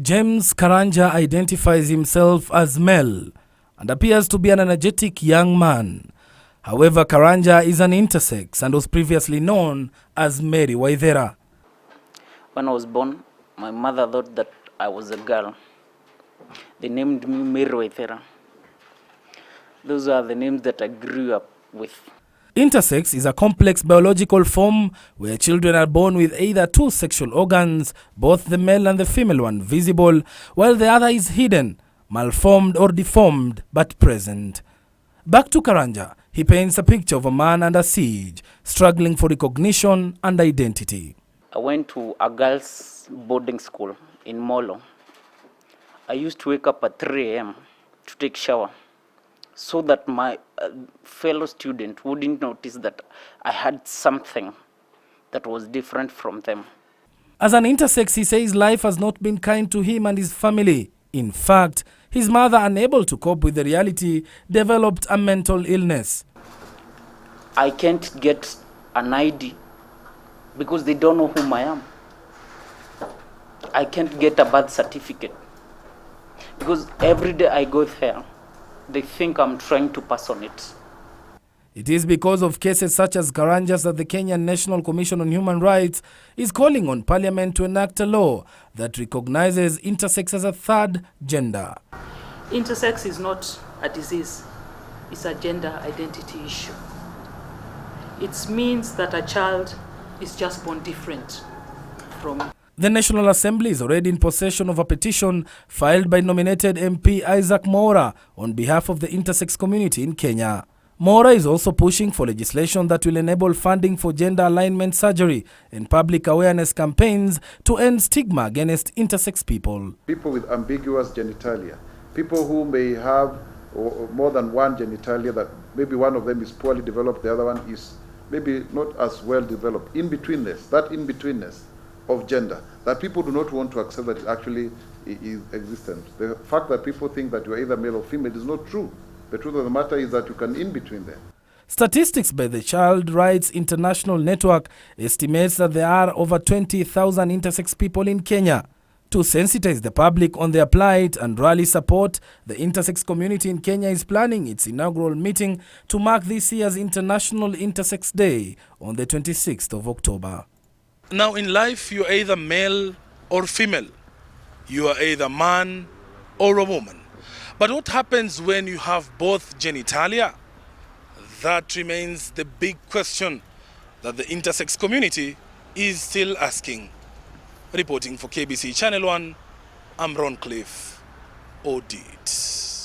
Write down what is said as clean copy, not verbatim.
James Karanja identifies himself as male and appears to be an energetic young man. However, Karanja is an intersex and was previously known as Mary Waithera. When I was born, my mother thought that I was a girl. They named me Mary Waithera. Those are the names that I grew up with. Intersex is a complex biological form where children are born with either two sexual organs, both the male and the female one visible, while the other is hidden, malformed or deformed, but present. Back to Karanja, he paints a picture of a man under siege, struggling for recognition and identity. I went to a girls' boarding school in Molo. I used to wake up at 3 a.m. to take shower, so that my fellow student wouldn't notice that I had something that was different from them. As an intersex, he says life has not been kind to him and his family. In fact, his mother, unable to cope with the reality, developed a mental illness. I can't get an ID because they don't know whom I am. I can't get a birth certificate because every day I go there, they think I'm trying to pass on it. It is because of cases such as Karanja's that the Kenyan National Commission on Human Rights is calling on Parliament to enact a law that recognizes intersex as a third gender. Intersex is not a disease, it's a gender identity issue. It means that a child is just born different from. The National Assembly is already in possession of a petition filed by nominated MP Isaac Mora on behalf of the intersex community in Kenya. Mora is also pushing for legislation that will enable funding for gender alignment surgery and public awareness campaigns to end stigma against intersex people. People with ambiguous genitalia, people who may have more than one genitalia, that maybe one of them is poorly developed, the other one is maybe not as well developed. In-betweenness, that in-betweenness of gender, that people do not want to accept that it actually is existent. The fact that people think that you are either male or female is not true. The truth of the matter is that you can in between them. Statistics by the Child Rights International Network estimates that there are over 20,000 intersex people in Kenya. To sensitize the public on their plight and rally support, the intersex community in Kenya is planning its inaugural meeting to mark this year's International Intersex Day on the 26th of October. Now in life, you are either male or female. You are either man or a woman. But what happens when you have both genitalia? That remains the big question that the intersex community is still asking. Reporting for KBC Channel 1, I'm Roncliffe Odit.